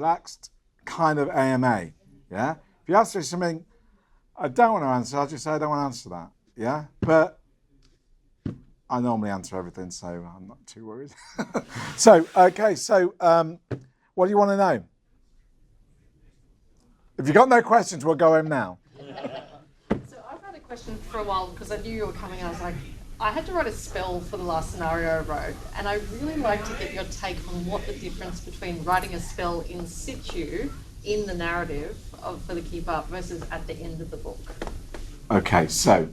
relaxed kind of AMA. Yeah. If you ask me something I don't want to answer, I'll just say I don't want to answer that. Yeah. But I normally answer everything, so I'm not too worried. So, okay. So, what do you want to know? If you've got no questions, we'll go home now. So I've had a question for a while because I knew you were coming. I was like, I had to write a spell for the last scenario I wrote, and I really like to get your take on what the difference between writing a spell in situ in the narrative for the Keep Up versus at the end of the book. Okay, so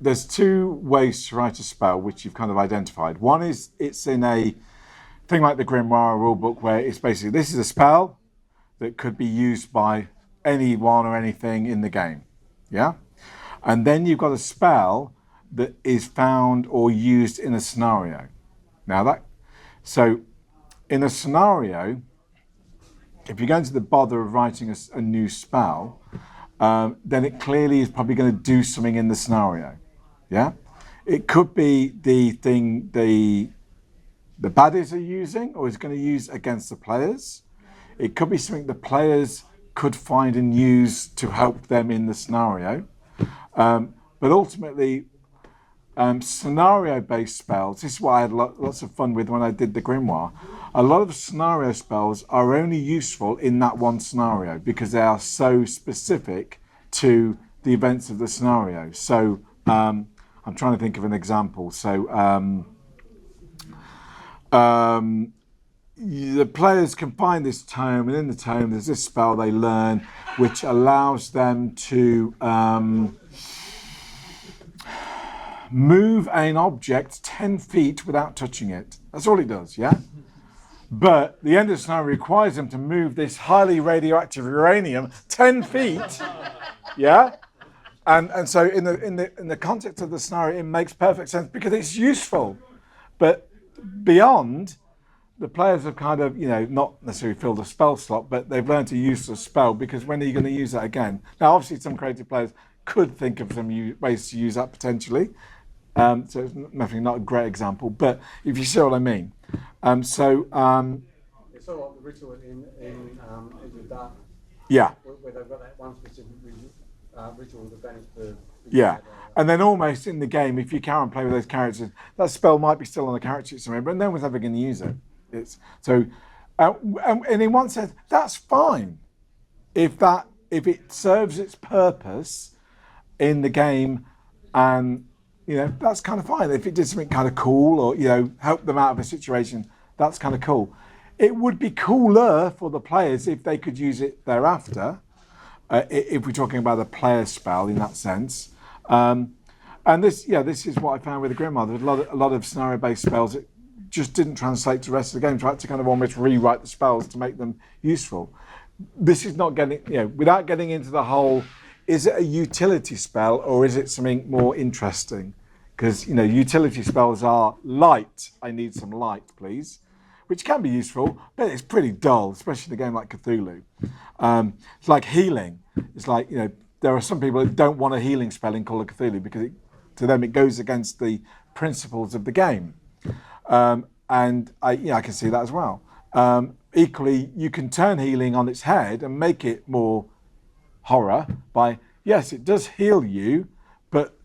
there's two ways to write a spell which you've kind of identified. One is it's in a thing like the Grimoire rulebook where it's basically this is a spell that could be used by anyone or anything in the game. Yeah? And then you've got a spell that is found or used in a scenario. So in a scenario, if you go into the bother of writing a new spell, then it clearly is probably going to do something in the scenario. Yeah? It could be the thing the baddies are using or is going to use against the players. It could be something the players could find and use to help them in the scenario. But ultimately, scenario-based spells, this is what I had lots of fun with when I did the Grimoire. A lot of scenario spells are only useful in that one scenario because they are so specific to the events of the scenario. So I'm trying to think of an example. So the players can find this tome, and in the tome there's this spell they learn which allows them to move an object 10 feet without touching it. That's all it does, yeah? But the end of the scenario requires them to move this highly radioactive uranium 10 feet, yeah? And so in the context of the scenario, it makes perfect sense because it's useful. But beyond, the players have kind of, not necessarily filled a spell slot, but they've learned to use the spell because when are you going to use that again? Now, obviously, some creative players could think of some ways to use that potentially. So it's definitely not a great example, but if you see what I mean. It's sort of like the ritual in Into the Dark. Yeah. Where they've got that one specific ritual that vanished the. Yeah. And then almost in the game, if you carry on playing with those characters, that spell might be still on the character sheet somewhere, but no one's ever going to use it. And in one sense, that's fine if it serves its purpose in the game, and that's kind of fine. If it did something kind of cool or help them out of a situation, that's kind of cool. It would be cooler for the players if they could use it thereafter. If we're talking about a player spell in that sense. And this is what I found with the Grimoire. There's a lot of scenario-based spells that just didn't translate to the rest of the game. So I had to kind of almost rewrite the spells to make them useful. This is not getting, without getting into the whole, is it a utility spell or is it something more interesting? Because, utility spells are light. I need some light, please. Which can be useful, but it's pretty dull, especially in a game like Cthulhu. It's like healing. It's like, there are some people that don't want a healing spell in Call of Cthulhu because to them it goes against the principles of the game. And I can see that as well. Equally, you can turn healing on its head and make it more horror by, yes, it does heal you, but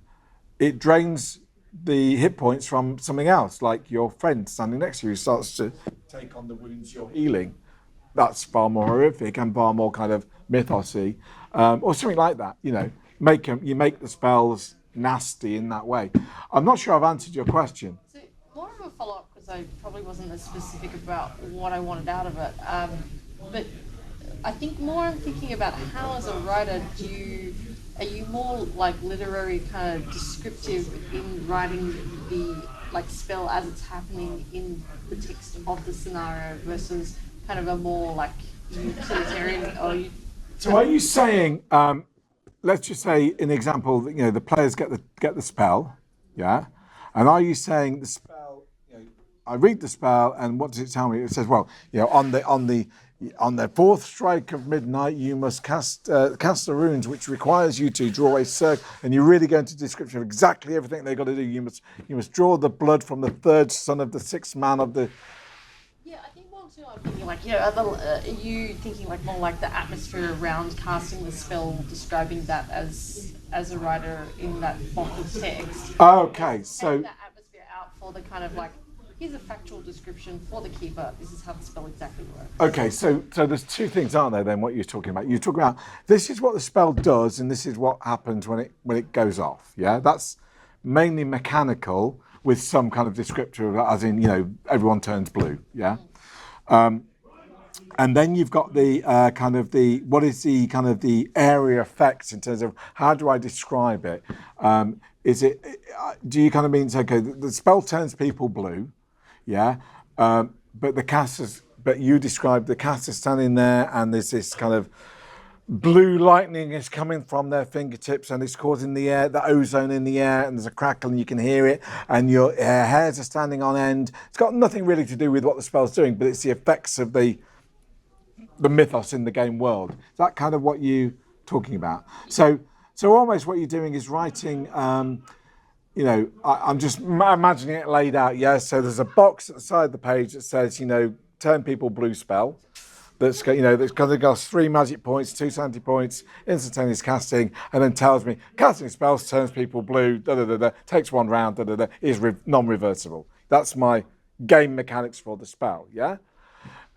it drains the hit points from something else, like your friend standing next to you starts to take on the wounds you're healing. That's far more horrific and far more kind of mythosy, or something like that. You make the spells nasty in that way. I'm not sure I've answered your question. So more of a follow-up because I probably wasn't as specific about what I wanted out of it, but I think more I'm thinking about how as a writer are you more like literary kind of descriptive in writing the spell as it's happening in the text of the scenario versus kind of a more like utilitarian So are you saying, let's just say an example, the players get the spell, yeah? And are you saying the spell, I read the spell and what does it tell me? It says, well, on the On the fourth strike of midnight, you must cast the runes, which requires you to draw a circle. And you really go into description of exactly everything they've got to do. You must draw the blood from the third son of the sixth man of the. Yeah, I think more too. I'm thinking like are you thinking like more like the atmosphere around casting the spell, describing that as a writer in that block of text. Okay, so Take that atmosphere out for the kind of like, here's a factual description for the keeper. This is how the spell exactly works. okay, so there's two things, aren't there? Then what you're talking about, you're talking about this is what the spell does, and this is what happens when it goes off. Yeah, that's mainly mechanical with some kind of descriptor, as in everyone turns blue. Yeah. And then you've got the what is the kind of the area effects in terms of how do I describe it? Do you kind of mean, okay, the spell turns people blue, yeah, but you describe the caster standing there and there's this kind of blue lightning is coming from their fingertips and it's causing the ozone in the air, and there's a crackle and you can hear it, and your hairs are standing on end. It's got nothing really to do with what the spell's doing, but it's the effects of the mythos in the game world. Is that kind of what you're talking about? So almost what you're doing is writing, I'm just imagining it laid out, yeah? So there's a box at the side of the page that says, turn people blue spell. That's kind of got 3 magic points, 2 sanity points, instantaneous casting, and then tells me casting spells turns people blue, takes 1 round, is non-reversible. That's my game mechanics for the spell, yeah?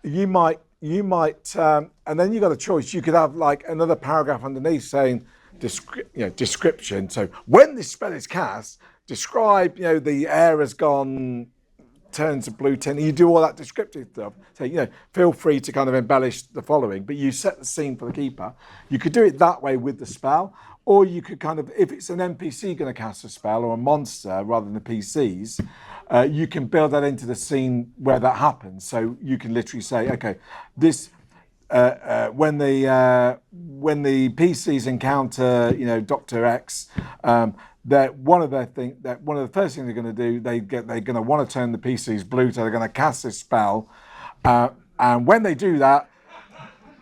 You might, and then you got a choice. You could have like another paragraph underneath saying, description. So when this spell is cast, describe, the air has gone, turns to blue tint. You do all that descriptive stuff. So, feel free to kind of embellish the following, but you set the scene for the keeper. You could do it that way with the spell, or you could kind of, if it's an NPC going to cast a spell or a monster rather than the PCs, you can build that into the scene where that happens. So you can literally say, okay, this when the PCs encounter Dr. X, that one of the first things they're going to do, they're going to want to turn the PCs blue, so they're going to cast this spell, and when they do that,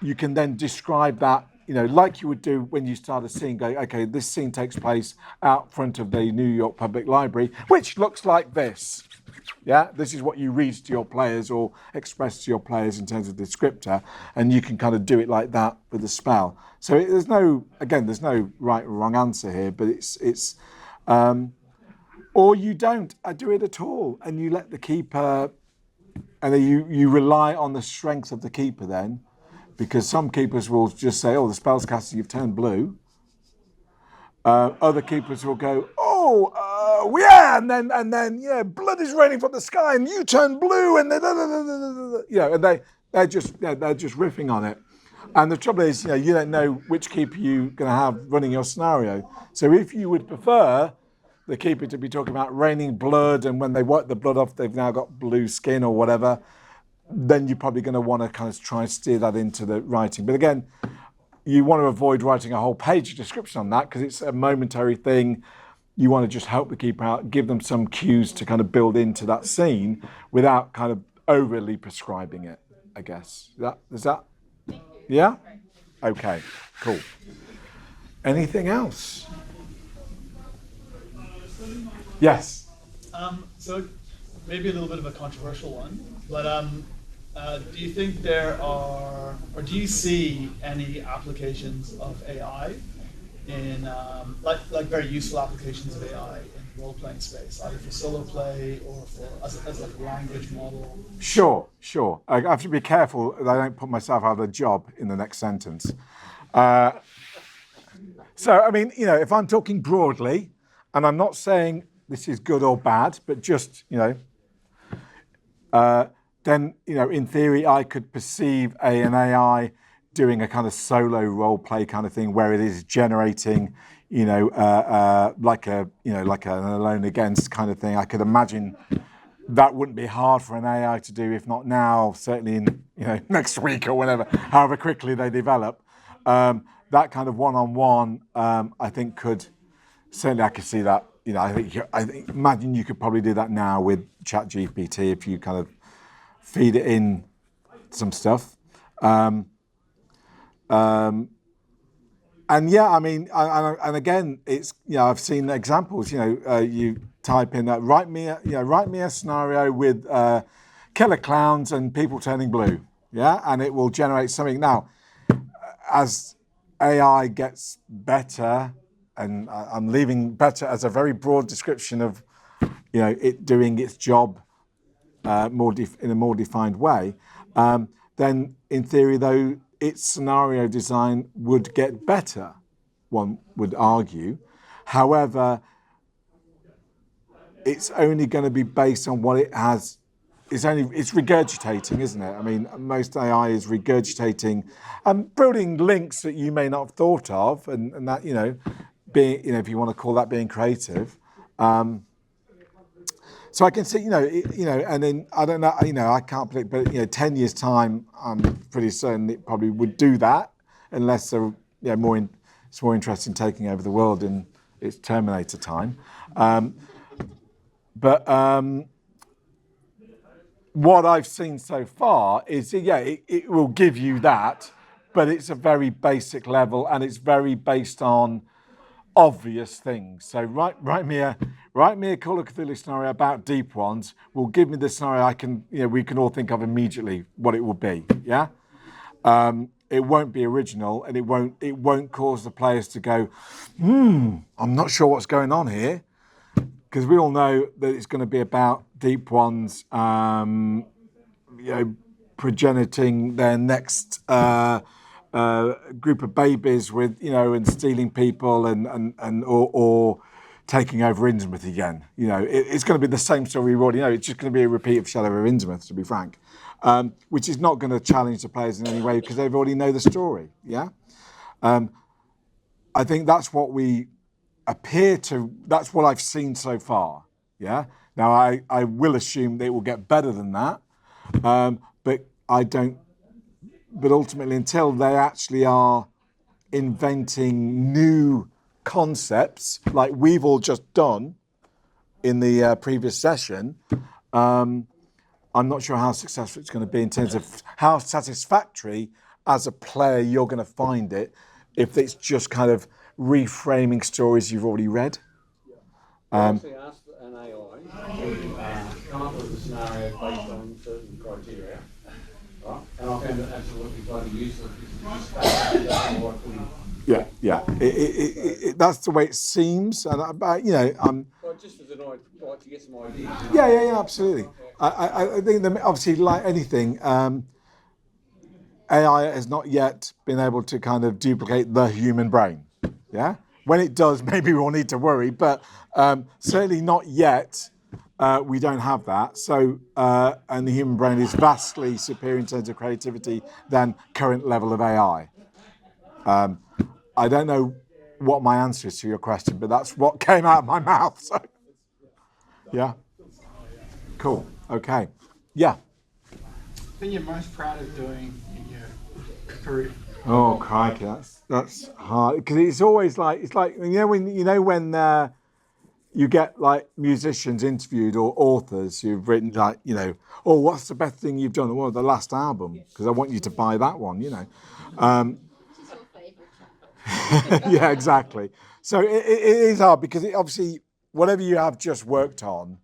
you can then describe that, like you would do when you start a scene. Go, okay, this scene takes place out front of the New York Public Library, which looks like this. Yeah, this is what you read to your players or express to your players in terms of the descriptor, and you can kind of do it like that with the spell. So there's no right or wrong answer here, but it's or you don't do it at all, and you let the keeper, and then you rely on the strength of the keeper then, because some keepers will just say, oh, the spell's casted, you've turned blue. Other keepers will go, yeah, and then blood is raining from the sky, and you turn blue, and then and they're just riffing on it. And the trouble is, you don't know which keeper you're going to have running your scenario. So if you would prefer the keeper to be talking about raining blood, and when they wipe the blood off, they've now got blue skin or whatever, then you're probably going to want to kind of try and steer that into the writing. But again, you want to avoid writing a whole page of description on that because it's a momentary thing. You want to just help the keeper out, give them some cues to kind of build into that scene without kind of overly prescribing it, I guess. Is that? Yeah? Okay, cool. Anything else? Yes. So maybe a little bit of a controversial one, but do you think there are, or do you see any applications of AI in, like very useful applications of AI in the role-playing space, either for solo play or as like a language model? Sure. I have to be careful that I don't put myself out of a job in the next sentence. So, I mean, if I'm talking broadly, and I'm not saying this is good or bad, but just, then, in theory, I could perceive an AI doing a kind of solo role play kind of thing where it is generating, like an Alone Against kind of thing. I could imagine that wouldn't be hard for an AI to do, if not now, certainly in next week or whenever, however quickly they develop. That kind of one-on-one, I think could certainly I could see that. I think imagine you could probably do that now with ChatGPT if you kind of feed it in some stuff. And yeah, I mean, and again, it's, you know, I've seen examples. You know, you type in write me a scenario with killer clowns and people turning blue, yeah, and it will generate something. Now, as AI gets better, and I'm leaving better as a very broad description of, you know, it doing its job in a more defined way, then in theory, though, its scenario design would get better, one would argue. However, it's only going to be based on what it has. It's regurgitating, isn't it? I mean, most AI is regurgitating, building links that you may not have thought of, and that, you know, being, you know, if you want to call that being creative. So I can see, and then I don't know, I can't predict, but 10 years time, I'm pretty certain it probably would do that, unless they're, it's more interested in taking over the world in its Terminator time. But what I've seen so far is, it will give you that, but it's a very basic level, and it's very based on obvious things. So write me a Call of Cthulhu scenario about deep ones. Will give me the scenario we can all think of immediately what it will be. Yeah, it won't be original, and it won't cause the players to go, I'm not sure what's going on here, because we all know that it's going to be about deep ones, progeniting their next group of babies with, and stealing people or taking over Innsmouth again. It's going to be the same story we already know. It's just going to be a repeat of Shadow of Innsmouth, to be frank, which is not going to challenge the players in any way because they've already know the story. Yeah, I think that's what that's what I've seen so far. Yeah. Now I will assume they will get better than that, but I don't. But ultimately, until they actually are inventing new concepts like we've all just done in the previous session, I'm not sure how successful it's going to be in terms of how satisfactory as a player you're going to find it if it's just kind of reframing stories you've already read. I actually asked an AI to come up with a scenario based on certain criteria. Right. And I found it absolutely bloody useless. Yeah. That's the way it seems, and Well, just as an idea, to get some ideas. Yeah, absolutely. I think that obviously, like anything, AI has not yet been able to kind of duplicate the human brain. Yeah. When it does, maybe we'll need to worry, but certainly not yet. We don't have that. So, and the human brain is vastly superior in terms of creativity than current level of AI. I don't know what my answer is to your question, but that's what came out of my mouth. So, yeah. Cool. Okay. Yeah. Thing you're most proud of doing in your career? Oh, crikey, that's hard because it's always like when you get like musicians interviewed or authors who've written like, what's the best thing you've done? Well, the last album, because I want you to buy that one, Yeah, exactly. So it is hard because obviously whatever you have just worked on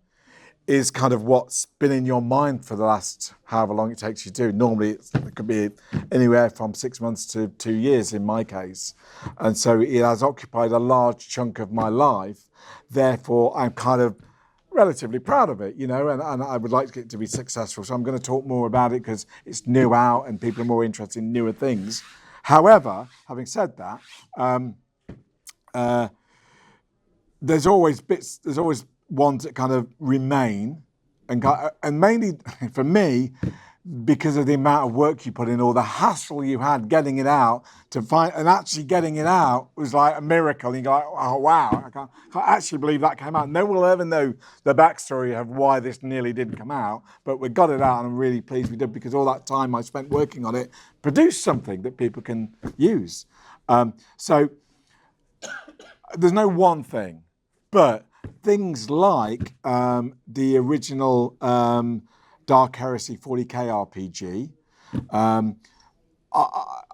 is kind of what's been in your mind for the last however long it takes you to do. Normally it could be anywhere from 6 months to 2 years in my case. And so it has occupied a large chunk of my life. Therefore, I'm kind of relatively proud of it, and I would like it to be successful. So I'm going to talk more about it because it's new out and people are more interested in newer things. However, having said that, there's always ones that kind of remain, and mainly for me, because of the amount of work you put in or the hassle you had getting it out to find, and actually getting it out was like a miracle. And you go like, oh wow, I can't actually believe that came out. No one will ever know the backstory of why this nearly didn't come out, but we got it out and I'm really pleased we did because all that time I spent working on it produced something that people can use. So there's no one thing, but things like the original Dark Heresy 40k RPG,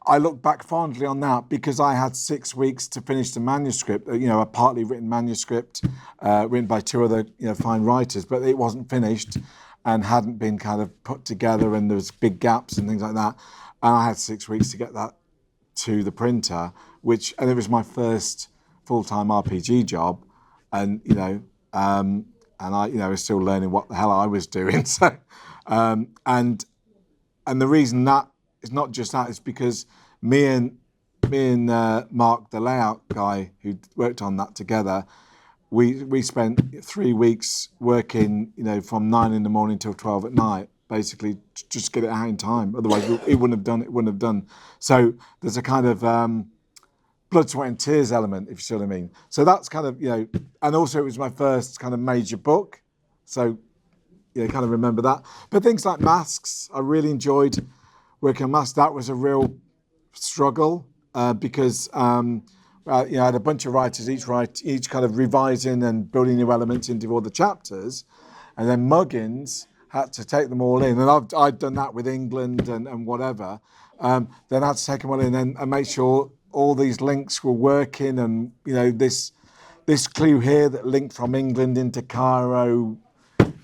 I look back fondly on that because I had 6 weeks to finish the manuscript, a partly written manuscript written by two other fine writers, but it wasn't finished and hadn't been kind of put together, and there was big gaps and things like that. And I had 6 weeks to get that to the printer, and it was my first full-time RPG job, and I was still learning what the hell I was doing. So, and the reason that it's not just that, it's because me and Mark, the layout guy who worked on that together, we spent 3 weeks working, from 9 in the morning till 12 at night, basically just to get it out in time. Otherwise, it wouldn't have done. So there's a kind of blood, sweat and tears element, if you see what I mean. So that's kind of, and also it was my first kind of major book. So, kind of remember that. But things like masks, I really enjoyed working on masks. That was a real struggle because I had a bunch of writers, each kind of revising and building new elements into all the chapters, and then Muggins had to take them all in. And I'd done that with England and whatever. Then I had to take them all in and make sure all these links were working, and this clue here that linked from England into Cairo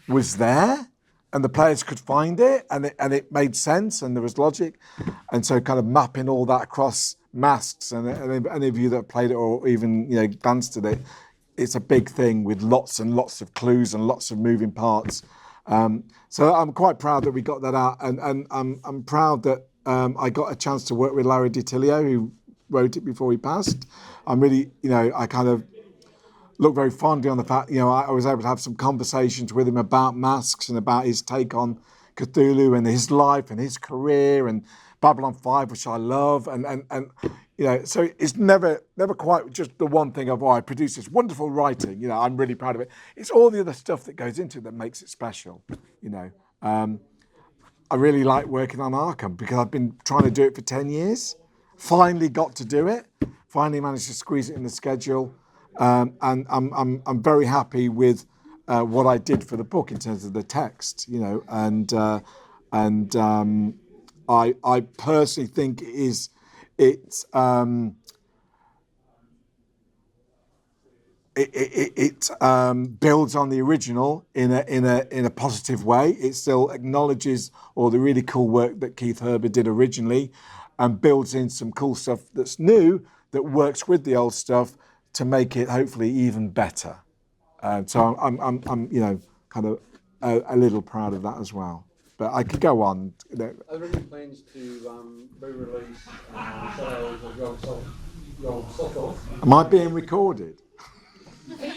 was there, and the players could find it, and it made sense, and there was logic, and so kind of mapping all that across masks, and any of you that have played it or even glanced at it, it's a big thing with lots and lots of clues and lots of moving parts. So I'm quite proud that we got that out, and I'm proud that I got a chance to work with Larry DiTilio, who wrote it before he passed. I'm really, I kind of look very fondly on the fact, I was able to have some conversations with him about masks and about his take on Cthulhu and his life and his career and Babylon 5, which I love. And so it's never quite just the one thing of, I produce this wonderful writing, I'm really proud of it. It's all the other stuff that goes into it that makes it special, I really like working on Arkham because I've been trying to do it for 10 years. Finally got to do it. Finally managed to squeeze it in the schedule. And I'm very happy with what I did for the book in terms of the text, and I personally think it builds on the original in a positive way. It still acknowledges all the really cool work that Keith Herbert did originally, and builds in some cool stuff that's new that works with the old stuff to make it hopefully even better. So I'm kind of a little proud of that as well. But I could go on. Are there any plans to re-release Shadows of Yog Sothoth? Am I being recorded? Thank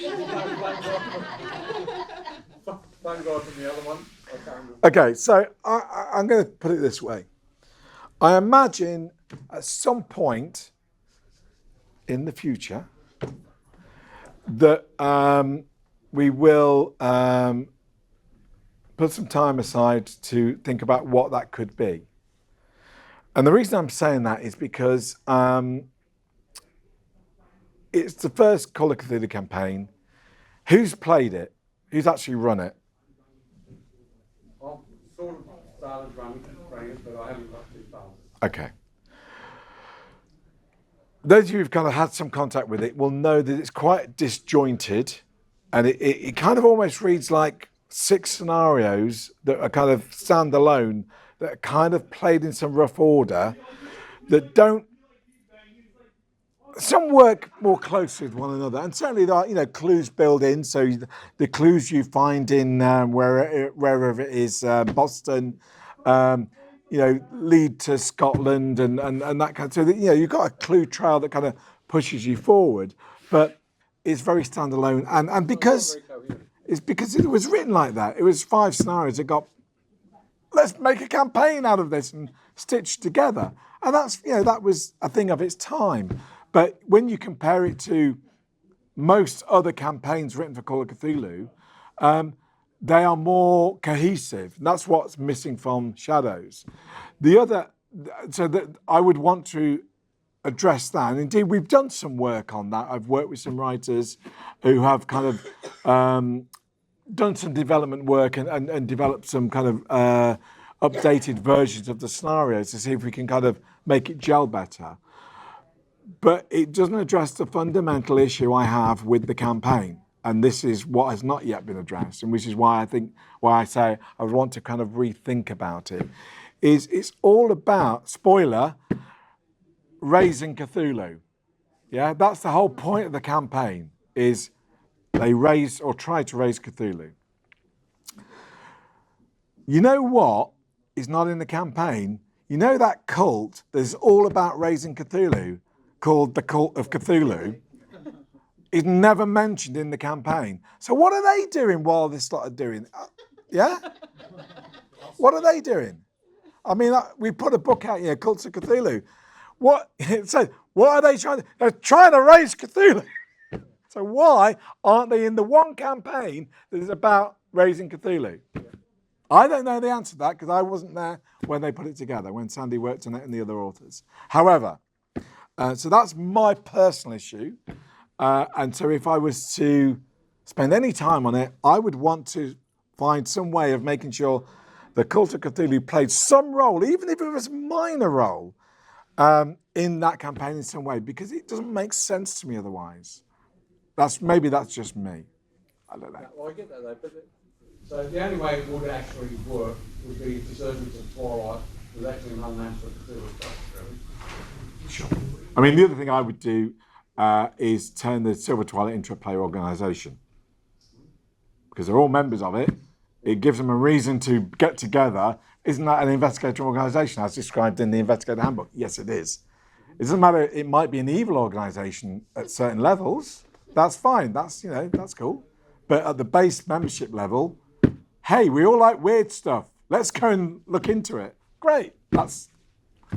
God from the other one. Okay, so I'm going to put it this way. I imagine at some point in the future that we will put some time aside to think about what that could be. And the reason I'm saying that is because it's the first Call of Cthulhu campaign. Who's played it? Who's actually run it? I've sort of started running it, but I haven't got too far. Okay. Those of you who've kind of had some contact with it will know that it's quite disjointed, and it kind of almost reads like 6 scenarios that are kind of standalone, that are kind of played in some rough order, that don't. Some work more closely with one another, and certainly there are, clues built in. So the clues you find in wherever it is, Boston, lead to Scotland and that kind of. So you've got a clue trail that kind of pushes you forward, but it's very standalone, and because it was written like that. It was 5 scenarios that got, let's make a campaign out of this and stitched together, and that was a thing of its time. But when you compare it to most other campaigns written for Call of Cthulhu, they are more cohesive. And that's what's missing from Shadows. I would want to address that. And indeed, we've done some work on that. I've worked with some writers who have kind of done some development work and developed some kind of updated versions of the scenarios to see if we can kind of make it gel better. But it doesn't address the fundamental issue I have with the campaign. And this is what has not yet been addressed, and which is why I say I would want to kind of rethink about it. Is it's all about, spoiler, raising Cthulhu. Yeah, that's the whole point of the campaign, is they raise or try to raise Cthulhu. You know what is not in the campaign? You know that cult that's all about raising Cthulhu, called the Cult of Cthulhu, is never mentioned in the campaign. So what are they doing while this lot are doing? Yeah? What are they doing? I mean, we put a book out here, Cults of Cthulhu. What it says? What are they trying to? They're trying to raise Cthulhu. So why aren't they in the one campaign that is about raising Cthulhu? I don't know the answer to that because I wasn't there when they put it together, when Sandy worked on it and the other authors. However, so that's my personal issue. And so if I was to spend any time on it, I would want to find some way of making sure the Cult of Cthulhu played some role, even if it was a minor role, in that campaign in some way, because it doesn't make sense to me otherwise. Maybe that's just me. I don't know. Well, I get that though, but so the only way it would actually work would be if the Servants of Twilight was actually an unnatural Cthulhu stuff, really. Sure. I mean, the other thing I would do is turn the Silver Twilight into a player organisation. Because they're all members of it. It gives them a reason to get together. Isn't that an investigator organisation as described in the Investigator Handbook? Yes, it is. It doesn't matter, it might be an evil organisation at certain levels. That's fine, that's cool. But at the base membership level, hey, we all like weird stuff. Let's go and look into it. Great, let's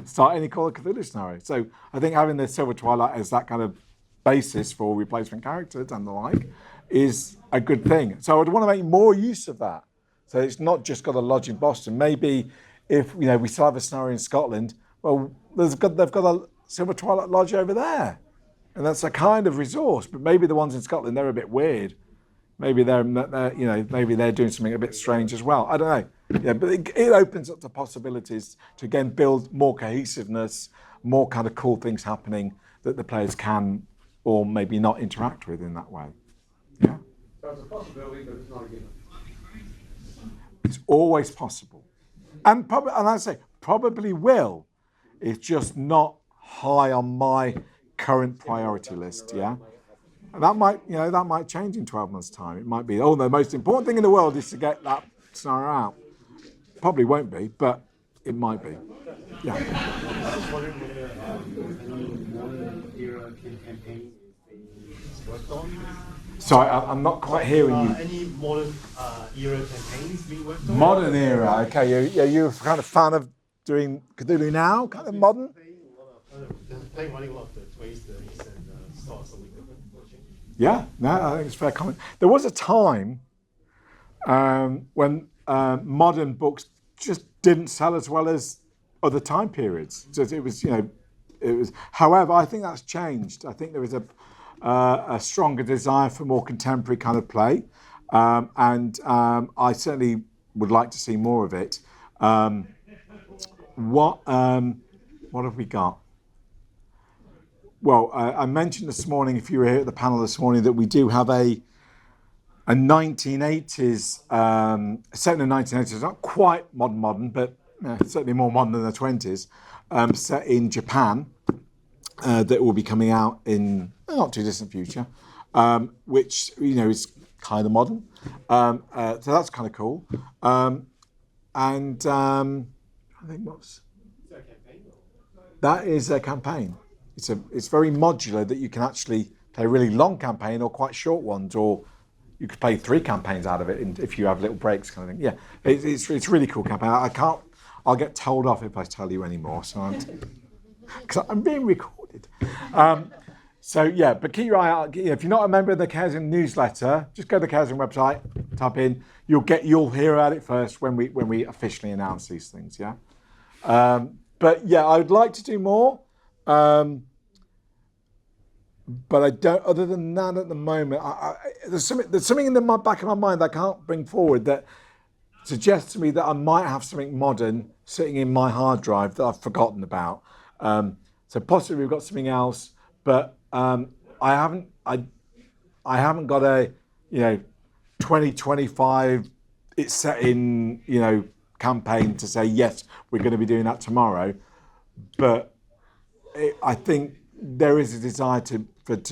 start any Call of Cthulhu scenario. So I think having the Silver Twilight as that kind of basis for replacement characters and the like is a good thing. So I'd want to make more use of that. So it's not just got a lodge in Boston. Maybe if we still have a scenario in Scotland, well, they've got a Silver Twilight Lodge over there, and that's a kind of resource. But maybe the ones in Scotland, they're a bit weird. Maybe maybe they're doing something a bit strange as well. I don't know. Yeah, but it opens up the possibilities to again build more cohesiveness, more kind of cool things happening that the players can or maybe not interact with in that way. Yeah. So it's a possibility, but it's not a given. It's always possible, and I say probably will. It's just not high on my current priority list. Yeah, and that might change in 12 months' time. It might be, the most important thing in the world is to get that scenario out. Probably won't be, but it might be. Yeah. I was wondering whether any modern era campaign is worked on. Sorry, I'm not quite hearing you. Any modern era campaigns being worked on? Modern era, okay. You're kind of fan of doing Cthulhu now, kind of modern? Running a lot of the 20s, 30s, and starts that we could watching. Yeah, no, I think it's a fair comment. There was a time when modern books just didn't sell as well as other time periods. So it was. However, I think that's changed. I think there is a stronger desire for more contemporary kind of play, and I certainly would like to see more of it. What have we got? Well, I mentioned this morning, if you were here at the panel this morning, that we do have a 1980s, set in the 1980s, not quite modern, but certainly more modern than the 20s, set in Japan, that will be coming out in the not too distant future, which is kind of modern. So that's kind of cool. And I think that is a campaign. It's very modular that you can actually play a really long campaign or quite short ones, or you could play 3 campaigns out of it if you have little breaks kind of thing. Yeah, it's a really cool campaign. I'll get told off if I tell you any more, so because I'm being recorded. So yeah, but keep your eye out. If you're not a member of the Chaosium newsletter, just go to the Chaosium website, type in. You'll hear about it first when we officially announce these things. Yeah, but yeah, I would like to do more. But I don't. Other than that, at the moment, there's something in the back of my mind I can't bring forward that suggests to me that I might have something modern sitting in my hard drive that I've forgotten about. So possibly we've got something else, but I haven't got a 2025 it's set in campaign to say yes we're going to be doing that tomorrow, but I think there is a desire to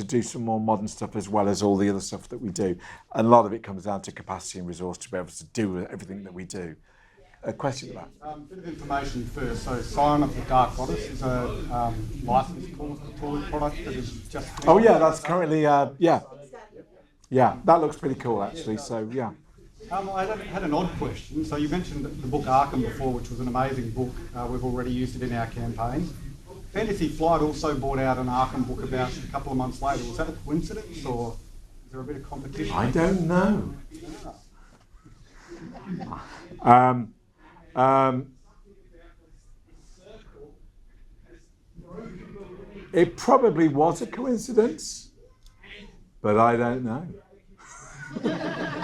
do some more modern stuff as well as all the other stuff that we do, and a lot of it comes down to capacity and resource to be able to do everything that we do. A question about that? Bit of information first. So, Sign of the Dark Goddess is a licensed tool product that is just. Oh yeah, that's currently yeah, that looks pretty cool actually. So yeah. I had an odd question. So you mentioned the book Arkham before, which was an amazing book. We've already used it in our campaign. Fantasy Flight also bought out an Arkham book about a couple of months later. Was that a coincidence, or is there a bit of competition? I don't know. It probably was a coincidence, but I don't know.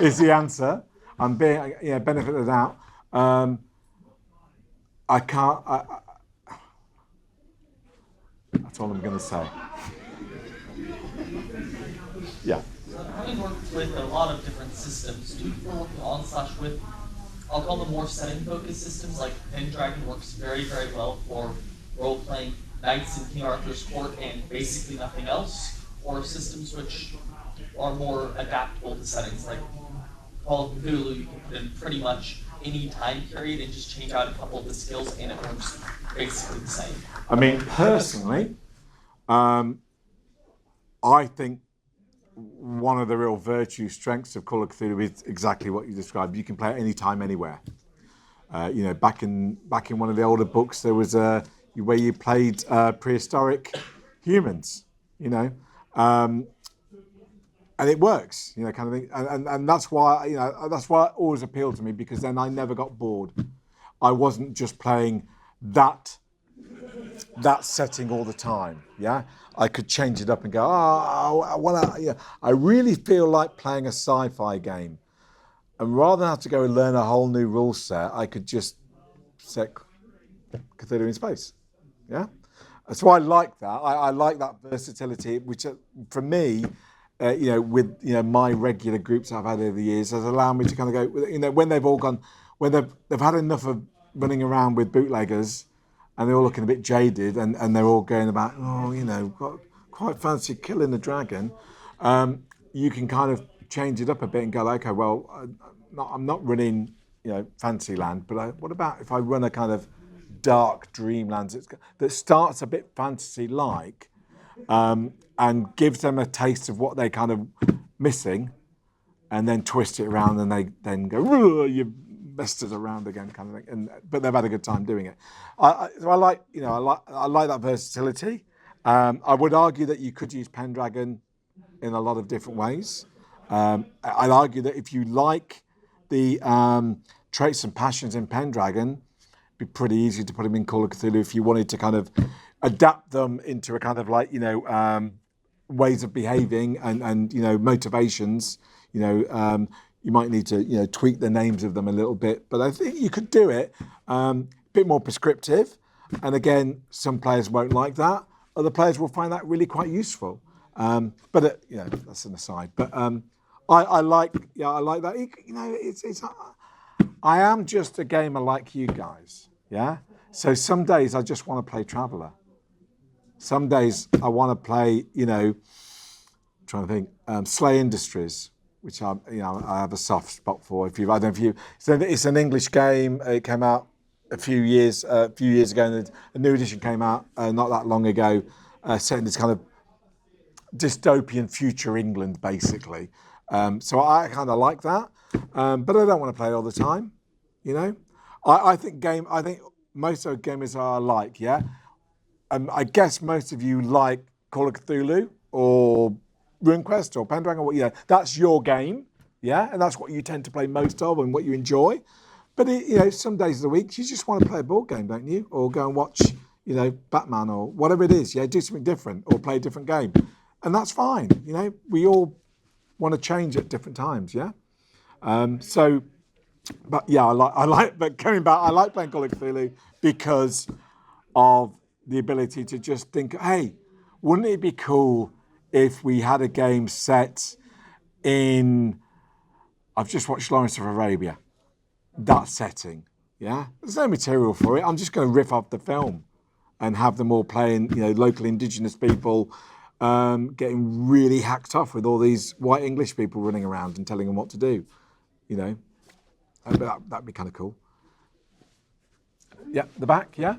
Is the answer. I'm being benefit of the doubt. I can't. That's all I'm going to say. Yeah. Having worked with a lot of different systems, do you feel working on / with, I'll call them more setting-focused systems, like Pendragon works very, very well for role-playing knights in King Arthur's court and basically nothing else, or systems which are more adaptable to settings, like Call of Cthulhu, you can put in pretty much any time period and just change out a couple of the skills and it works basically the same. I mean, personally, I think one of the real strengths of Call of Cthulhu is exactly what you described. You can play it anytime, anywhere. Back in one of the older books, there was where you played prehistoric humans. And it works, kind of thing. And that's why that's why it always appealed to me, because then I never got bored. I wasn't just playing that setting all the time. Yeah, I could change it up and go. I really feel like playing a sci-fi game, and rather than have to go and learn a whole new rule set, I could just set Cthulhu in space. Yeah, so I like that. I like that versatility, which for me. With my regular groups I've had over the years, has allowed me to kind of go. When they've all gone, when they've had enough of running around with bootleggers, and they're all looking a bit jaded, and they're all going about, got quite fancy killing the dragon. You can kind of change it up a bit and go, okay, well, I'm not running, Fantasyland, but what about if I run a kind of dark dreamlands that starts a bit fantasy-like. And gives them a taste of what they're kind of missing, and then twist it around, and they then go, "You messed us around again," kind of thing. But they've had a good time doing it. I like that versatility. I would argue that you could use Pendragon in a lot of different ways. I'd argue that if you like the traits and passions in Pendragon, it'd be pretty easy to put them in Call of Cthulhu if you wanted to kind of adapt them into a kind of ways of behaving and motivations. You might need to tweak the names of them a little bit, but I think you could do it a bit more prescriptive. And again, some players won't like that. Other players will find that really quite useful. But that's an aside. But I like that. It's I am just a gamer like you guys. Yeah. So some days I just want to play Traveller. Some days I want to play, trying to think, Slay Industries, which I have a soft spot for. It's an English game. It came out a few years ago, and a new edition came out not that long ago, set in this kind of dystopian future England, basically. So I kind of like that, but I don't want to play it all the time. I think most of the gamers are alike. Yeah. I guess most of you like Call of Cthulhu or RuneQuest or Pendragon, that's your game, yeah, and that's what you tend to play most of and what you enjoy. But some days of the week you just want to play a board game, don't you? Or go and watch, Batman or whatever it is. Yeah, do something different or play a different game, and that's fine. We all want to change at different times, yeah. But yeah, I like. But coming back, I like playing Call of Cthulhu because of the ability to just think, hey, wouldn't it be cool if we had a game set in, I've just watched Lawrence of Arabia, that setting, yeah? There's no material for it. I'm just going to riff off the film and have them all playing, local indigenous people getting really hacked off with all these white English people running around and telling them what to do, That'd be kind of cool. Yeah, the back, yeah?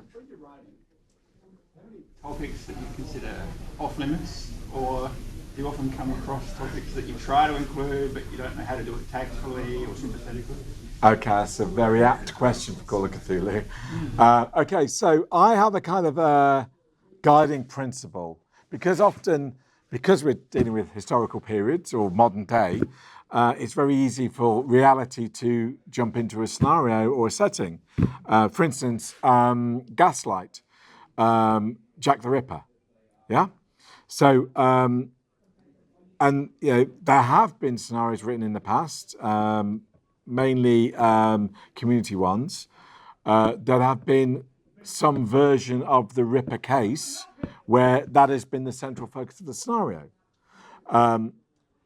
Topics that you consider off limits, or do you often come across topics that you try to include but you don't know how to do it tactfully or sympathetically? Okay, that's a very apt question for Call of Cthulhu. Okay, so I have a kind of guiding principle because we're dealing with historical periods or modern day, it's very easy for reality to jump into a scenario or a setting. For instance, Gaslight, Jack the Ripper, yeah? So, there have been scenarios written in the past, mainly community ones, that have been some version of the Ripper case where that has been the central focus of the scenario.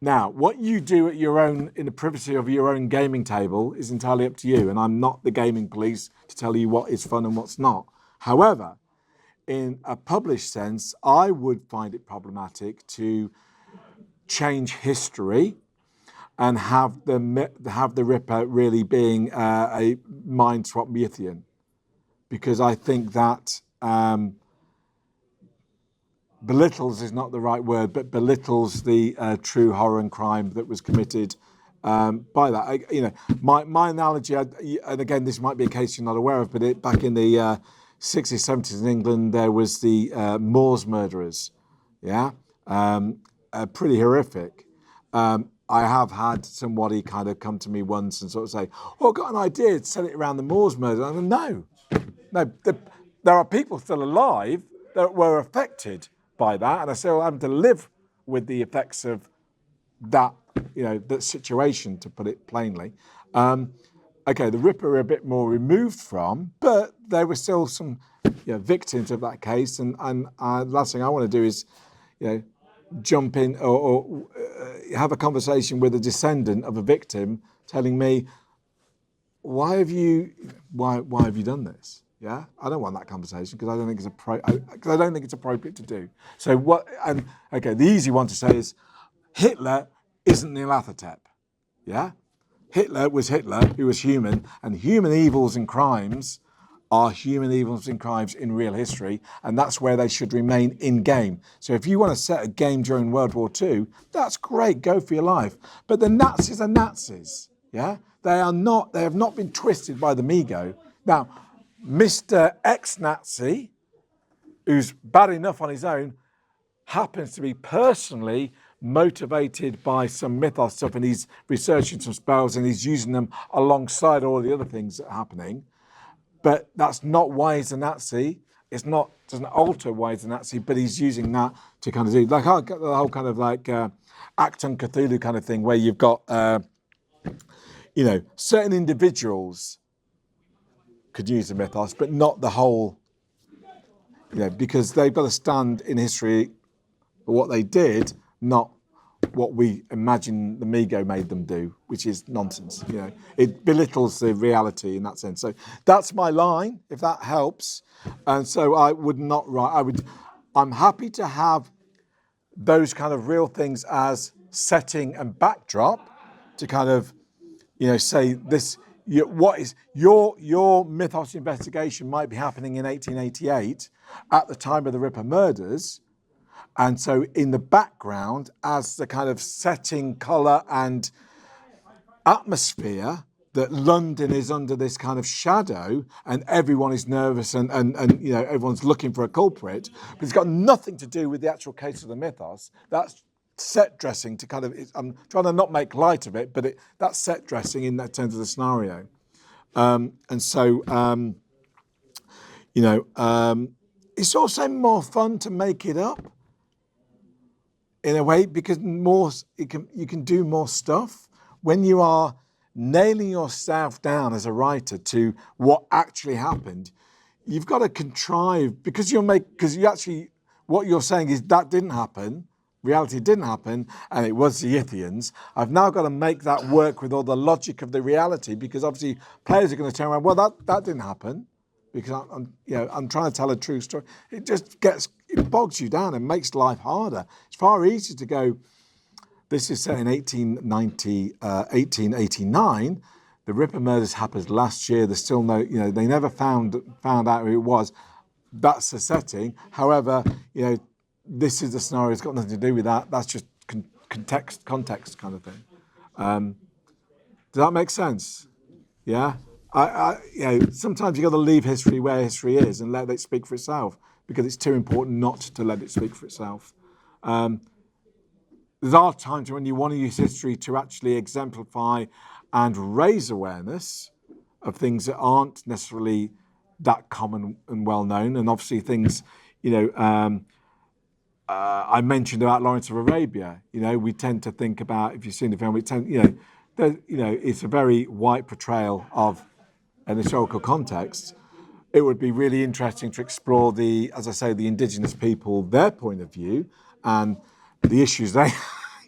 Now, what you do at in the privacy of your own gaming table is entirely up to you, and I'm not the gaming police to tell you what is fun and what's not. However, in a published sense, I would find it problematic to change history and have the Ripper really being a mind swap Mythian, because I think that belittles is not the right word, but belittles the true horror and crime that was committed by that. My analogy, and again, this might be a case you're not aware of, but back in the 60s, 70s in England, there was the Moors murderers, yeah, pretty horrific. I have had somebody kind of come to me once and sort of say, "Oh, I've got an idea to set it around the Moors murder." I go, no, there are people still alive that were affected by that, and are still having to live with the effects of that, that situation, to put it plainly. Okay, the Ripper are a bit more removed from, but there were still some victims of that case, and the last thing I want to do is, jump in or have a conversation with a descendant of a victim telling me, why have you done this? Yeah, I don't want that conversation because I don't think it's appropriate to do. So the easy one to say is Hitler isn't Nyarlathotep. Yeah, Hitler was Hitler, who was human, and human evils and crimes are human evils and crimes in real history, and that's where they should remain in game. So if you want to set a game during World War II, that's great, go for your life. But the Nazis are Nazis, yeah? They have not been twisted by the Migo. Now, Mr. Ex-Nazi, who's bad enough on his own, happens to be personally motivated by some mythos stuff, and he's researching some spells and he's using them alongside all the other things that are happening. But that's not why he's a Nazi. Doesn't alter why he's a Nazi, but he's using that to kind of do the whole kind of Acton Cthulhu kind of thing, where you've got certain individuals could use the mythos, but not the whole, because they've got to stand in history for what they did, not what we imagine the Migo made them do, which is nonsense. It belittles the reality in that sense. So that's my line, if that helps. And so I would not write. I'm happy to have those kind of real things as setting and backdrop to kind of, say this. What is your mythos investigation might be happening in 1888 at the time of the Ripper murders. And so in the background, as the kind of setting, colour and atmosphere, that London is under this kind of shadow and everyone is nervous and everyone's looking for a culprit, but it's got nothing to do with the actual case of the mythos. That's set dressing to kind of, I'm trying to not make light of it, but that's set dressing in that terms of the scenario. It's also more fun to make it up, in a way, because you can do more stuff when you are nailing yourself down as a writer to what actually happened. you've got to contrive, because you actually, what you're saying is that didn't happen, reality didn't happen, and it was the Ithians. I've now got to make that work with all the logic of the reality, because obviously players are going to turn around, well, that didn't happen, because I'm trying to tell a true story. It bogs you down and makes life harder. It's far easier to go, this is set in 1889. The Ripper murders happened last year. There's still no, they never found out who it was. That's the setting. However, this is the scenario. It's got nothing to do with that. That's just context kind of thing. Does that make sense? Yeah. Sometimes you got to leave history where history is and let it speak for itself, because it's too important not to let it speak for itself. There are times when you want to use history to actually exemplify and raise awareness of things that aren't necessarily that common and well known, and obviously things, I mentioned about Lawrence of Arabia. We tend to think about, if you've seen the film, it's a very white portrayal of an historical context. It would be really interesting to explore the indigenous people, their point of view, and the issues they,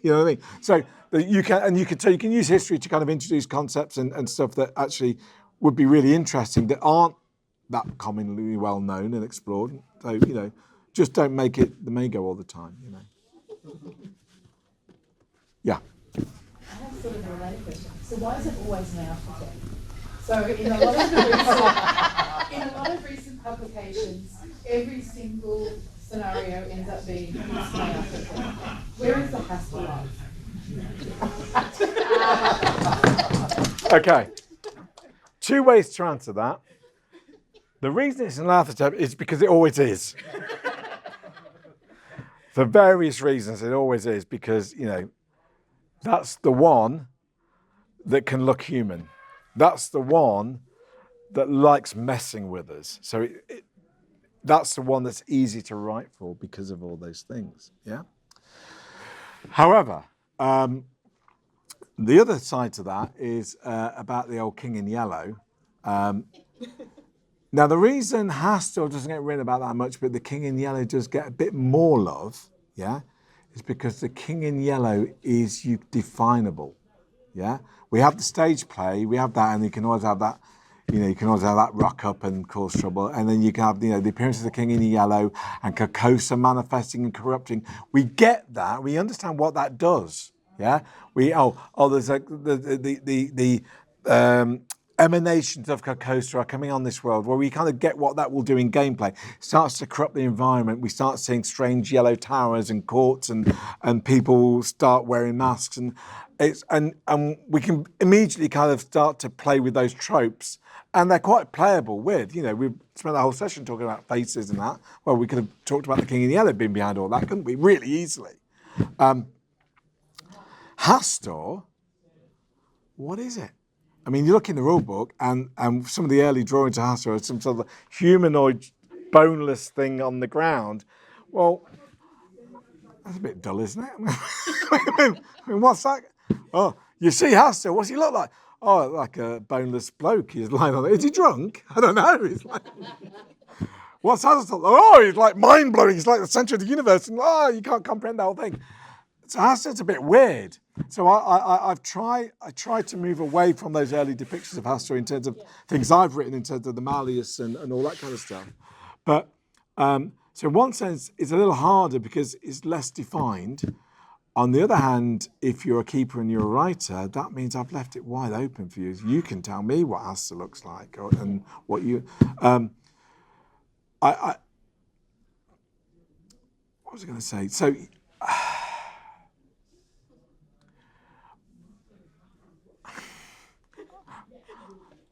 you know what I mean. So you can use history to kind of introduce concepts and stuff that actually would be really interesting that aren't that commonly well known and explored. So just don't make it the main go all the time. Yeah. I have sort of a related question. So why is it always an afterthought? So in a lot of recent publications, every single scenario ends up being my afterthought. Where is the hassle life? Okay. Two ways to answer that. The reason it's an afterthought is because it always is. For various reasons, it always is, because that's the one that can look human. That's the one that likes messing with us. So that's the one that's easy to write for because of all those things. Yeah. However, the other side to that is about the old King in Yellow. Now, the reason Hastur doesn't get written about that much, but the King in Yellow does get a bit more love, yeah, is because the King in Yellow is definable, yeah. We have the stage play, we have that, and you can always have that, you can always have that rock up and cause trouble, and then you can have, the appearance of the King in Yellow and Carcosa manifesting and corrupting. We get that, we understand what that does, yeah. There's the emanations of Carcosa are coming on this world, where we kind of get what that will do in gameplay. It starts to corrupt the environment. We start seeing strange yellow towers and courts, and people start wearing masks, and we can immediately kind of start to play with those tropes, and they're quite playable with. We spent the whole session talking about faces and that. Well, we could have talked about the King in Yellow being behind all that, couldn't we? Really easily. Hastur, what is it? I mean, you look in the rule book, and some of the early drawings of Hastur are some sort of humanoid, boneless thing on the ground. Well, that's a bit dull, isn't it? I mean, what's that? Oh, you see Hastur, what's he look like? Oh, like a boneless bloke. He's lying on it. Is he drunk? I don't know. He's like, what's Hastur? Oh, he's like mind-blowing. He's like the centre of the universe. And you can't comprehend the whole thing. So Hastur's a bit weird. So I tried to move away from those early depictions of Hastur in terms of things I've written in terms of the Malleus and all that kind of stuff. But so in one sense, it's a little harder because it's less defined. On the other hand, if you're a keeper and you're a writer, that means I've left it wide open for you. You can tell me what Hastur looks like, and what you. What was I going to say? So.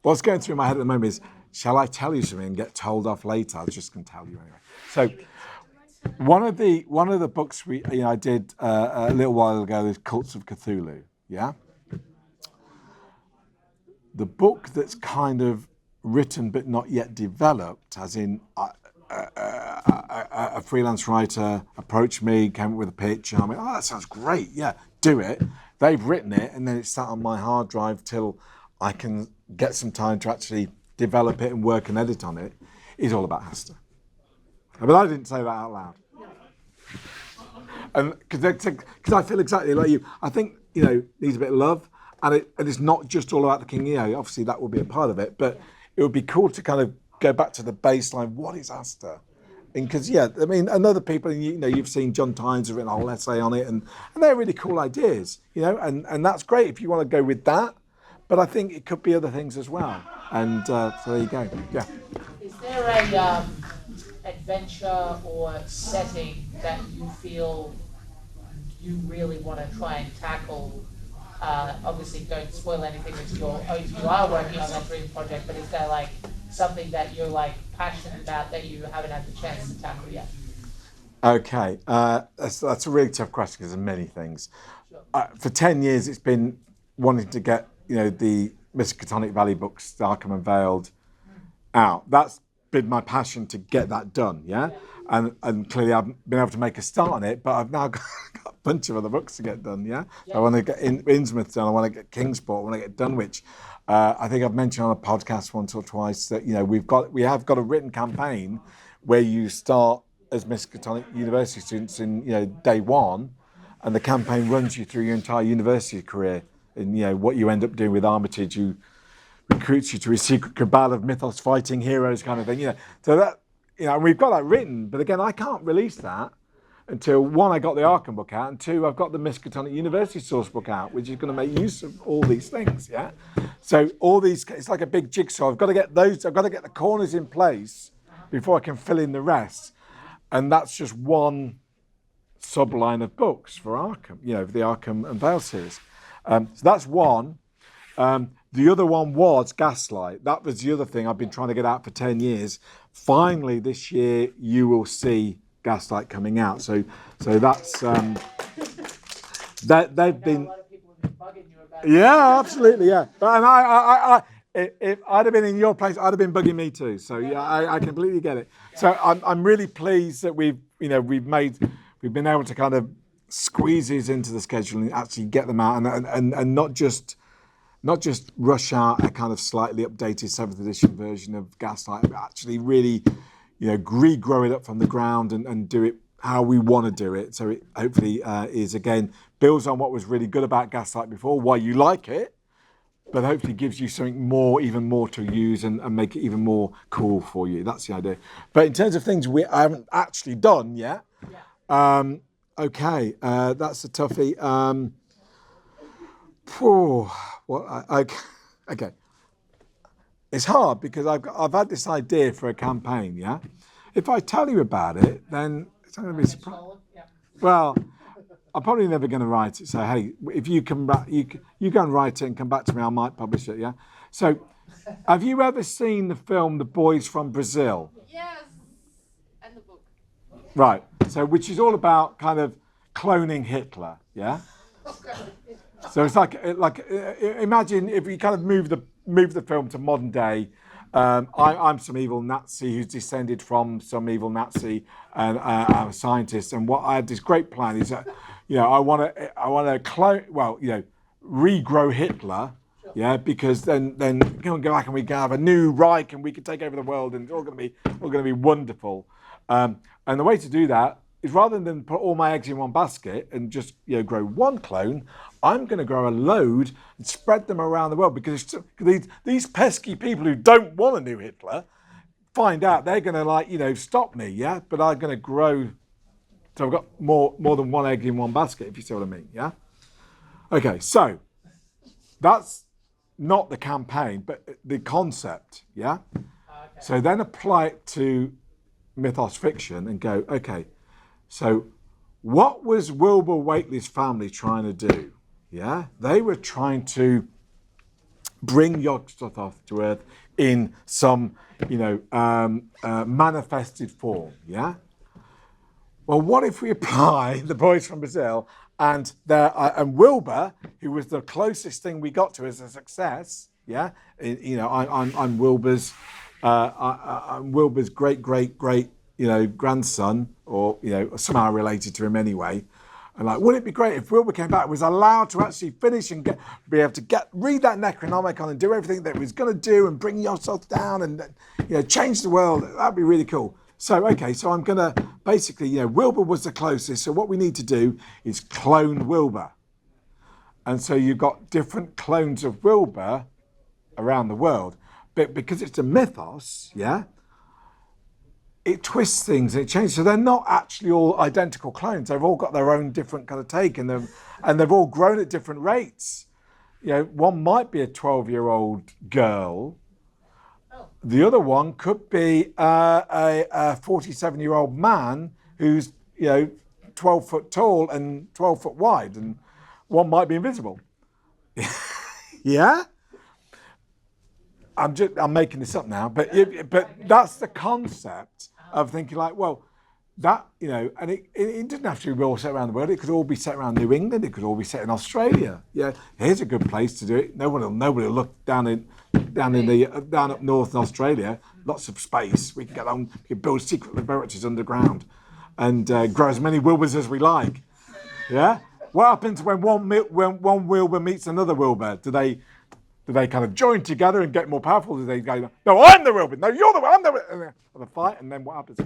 What's going through my head at the moment is, shall I tell you something and get told off later? I was just going to tell you anyway. So, one of the books I did a little while ago is Cults of Cthulhu. Yeah. The book that's kind of written but not yet developed, as in a freelance writer approached me, came up with a pitch, and I went, "Oh, that sounds great. Yeah, do it." They've written it, and then it's sat on my hard drive till I can get some time to actually develop it and work and edit on it. is all about Asta. But I didn't say that out loud. And because I feel exactly like you, I think needs a bit of love, and it's not just all about the king. Obviously that will be a part of it, but it would be cool to kind of go back to the baseline. What is Asta? And because and other people, you've seen John Tynes have written a whole essay on it, and they're really cool ideas, and that's great if you want to go with that. But I think it could be other things as well. And so there you go. Yeah. Is there a adventure or setting that you feel you really want to try and tackle? Obviously, don't spoil anything if you are working on that dream project, but is there like something that you're like passionate about that you haven't had the chance to tackle yet? Okay, that's a really tough question because there's many things. Sure. For 10 years, it's been wanting to get the Miskatonic Valley books, Arkham Unveiled, out. That's been my passion to get that done. Yeah. And clearly I've been able to make a start on it, but I've now got a bunch of other books to get done. Yeah. I want to get Innsmouth done. I want to get Kingsport. I want to get Dunwich. I think I've mentioned on a podcast once or twice that we have got a written campaign where you start as Miskatonic University students in day one, and the campaign runs you through your entire university career. And what you end up doing with Armitage, who recruits you to a secret cabal of mythos fighting heroes, kind of thing. So that and we've got that written, but again, I can't release that until one, I got the Arkham book out, and two, I've got the Miskatonic University source book out, which is going to make use of all these things. Yeah. So all these, it's like a big jigsaw. I've got to get the corners in place before I can fill in the rest, and that's just one subline of books for Arkham. For the Arkham Unveiled series. So that's one. The other one was Gaslight. That was the other thing I've been trying to get out for 10 years. Finally, this year, you will see Gaslight coming out. So that's that they've been. Yeah, absolutely, yeah. And I if I'd have been in your place, I'd have been bugging me too. So yeah, I completely get it. So I'm really pleased that we've been able to kind of squeeze these into the schedule and actually get them out and not just rush out a kind of slightly updated 7th edition version of Gaslight, but actually really, regrow it up from the ground and do it how we want to do it. So it hopefully builds on what was really good about Gaslight before, why you like it, but hopefully gives you something even more to use and make it even more cool for you. That's the idea. But in terms of things I haven't actually done yet, okay, that's a toughie. Okay. It's hard because I've had this idea for a campaign, yeah? If I tell you about it, then it's not going to be a surprise. Well, I'm probably never going to write it. So, hey, if you come back, you go and write it and come back to me, I might publish it, yeah? So, have you ever seen the film The Boys from Brazil? Yes, and the book. Right, so which is all about kind of cloning Hitler, yeah? So it's like imagine if we kind of move the film to modern day. I'm some evil Nazi who's descended from some evil Nazi, and I'm a scientist. And what I had this great plan is that I want to clone, regrow Hitler, yeah, because then we can go back and we can have a new Reich and we can take over the world and it's all going to be wonderful. And the way to do that is rather than put all my eggs in one basket and just grow one clone, I'm going to grow a load and spread them around the world because these pesky people who don't want a new Hitler find out they're going to stop me, yeah? But I'm going to grow, so I've got more than one egg in one basket, if you see what I mean, yeah? Okay, so that's not the campaign, but the concept, yeah? Okay. So then apply it to mythos fiction and go, okay, so what was Wilbur Whately's family trying to do? Yeah, they were trying to bring Yog-Sothoth to Earth in some, manifested form. Yeah. Well, what if we apply The Boys from Brazil and Wilbur, who was the closest thing we got to as a success? Yeah. I'm Wilbur's great grandson, or somehow related to him anyway. And like, wouldn't it be great if Wilbur came back and was allowed to actually finish and be able to read that Necronomicon and do everything that he was going to do and bring yourself down and change the world? That'd be really cool. So, okay, so I'm going to basically, Wilbur was the closest. So what we need to do is clone Wilbur. And so you've got different clones of Wilbur around the world. But because it's a mythos, it twists things and it changes. So they're not actually all identical clones. They've all got their own different kind of take in them, and they've all grown at different rates. One might be a 12-year-old girl. The other one could be a 47-year-old man who's 12 foot tall and 12 foot wide, and one might be invisible. Yeah? I'm making this up now, but that's the concept of thinking like, well, that, and it didn't have to be all set around the world. It could all be set around New England. It could all be set in Australia. Yeah, here's a good place to do it. Nobody will look down up north in Australia. Lots of space. We can get on. We can build secret laboratories underground, and grow as many Wilburs as we like. Yeah. What happens when one Wilbur meets another Wilbur? Do they kind of join together and get more powerful? Do they go, no, I'm the Wilbur. No, you're the one. I'm the Wilbur. And they have a fight, and then what happens?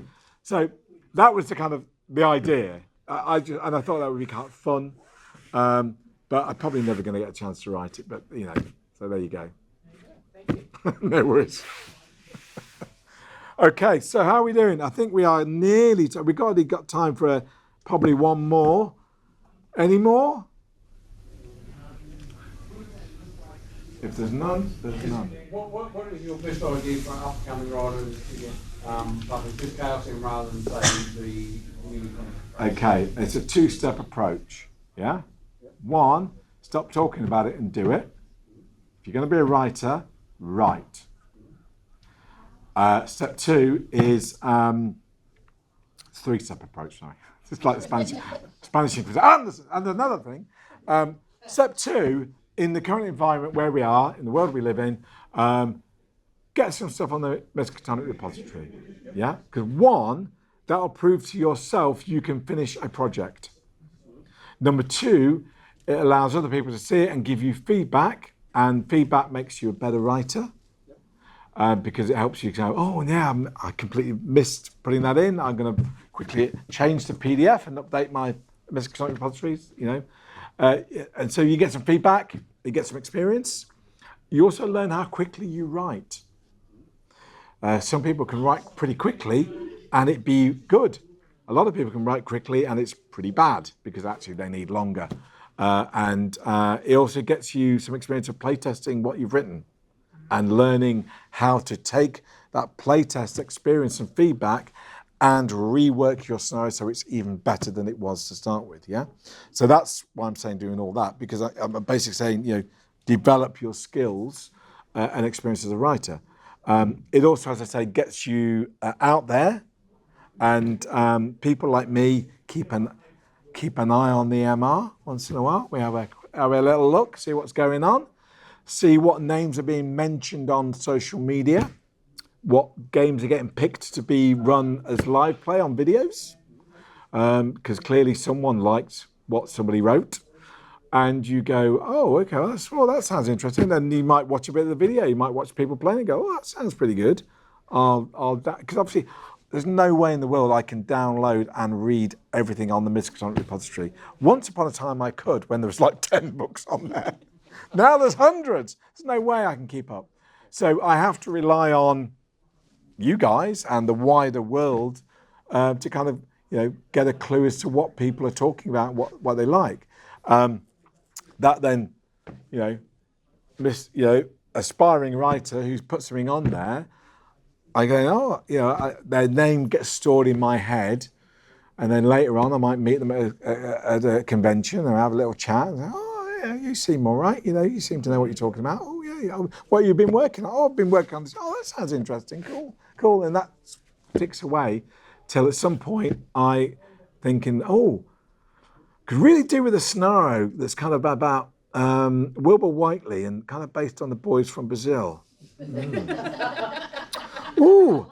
So that was the idea. I thought that would be kind of fun, but I'm probably never going to get a chance to write it. But so there you go. Thank you. No worries. Okay, so how are we doing? I think we are nearly. We've already got time for probably one more. Any more? If there's none, there's none. What is your best idea for upcoming writers to get published? Just Chaosium rather than say the new kind of... Okay, it's a two-step approach. Yeah? One, stop talking about it and do it. If you're going to be a writer, write. Step two is three-step approach. Sorry, it's like the Spanish Inquisition. And another thing, step two. In the current environment where we are, in the world we live in, get some stuff on the Miskatonic repository. Yeah? Because one, that'll prove to yourself you can finish a project. Number two, it allows other people to see it and give you feedback, and feedback makes you a better writer. Because it helps you go, oh yeah, I completely missed putting that in. I'm going to quickly change the PDF and update my Miskatonic repositories, and so you get some feedback, you get some experience. You also learn how quickly you write. Some people can write pretty quickly and it be good. A lot of people can write quickly and it's pretty bad because actually they need longer. And it also gets you some experience of playtesting what you've written and learning how to take that playtest experience and feedback and rework your scenario so it's even better than it was to start with, yeah? So that's why I'm saying doing all that, because I'm basically saying, develop your skills and experience as a writer. It also, as I say, gets you out there, and people like me keep an eye on the MR once in a while. We have a little look, see what's going on, see what names are being mentioned on social media, what games are getting picked to be run as live play on videos, because clearly someone liked what somebody wrote, and you go, oh, okay, well, that sounds interesting. Then you might watch a bit of the video, you might watch people playing and go, oh, that sounds pretty good. Because obviously there's no way in the world I can download and read everything on the Miskatonic repository. Once upon a time I could, when there was like 10 books on there. Now there's hundreds. There's no way I can keep up. So I have to rely on you guys and the wider world to kind of get a clue as to what people are talking about, what they like. That then, aspiring writer who's put something on there, I go, their name gets stored in my head, and then later on I might meet them at a convention and have a little chat. And say, oh, yeah, you seem all right. You seem to know what you're talking about. Oh, yeah. What have you been working on? Oh, I've been working on this. Oh, that sounds interesting. Cool. And that ticks away till at some point I thinking, could really do with a scenario that's kind of about Wilbur Whiteley and kind of based on the boys from Brazil. Ooh.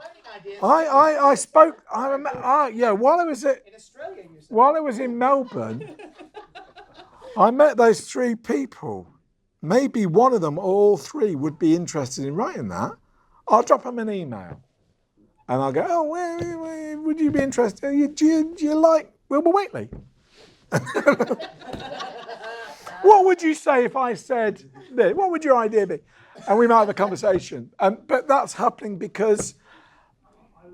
I spoke. I remember. Yeah, while I was In Australia, you said. while I was in Melbourne, I met those three people. Maybe one of them or all three would be interested in writing that. I'll drop them an email, and I'll go. Oh, where would you be interested? Do you like Wilbur Whately? What would you say if I said this? What would your idea be? And we might have a conversation. But that's happening because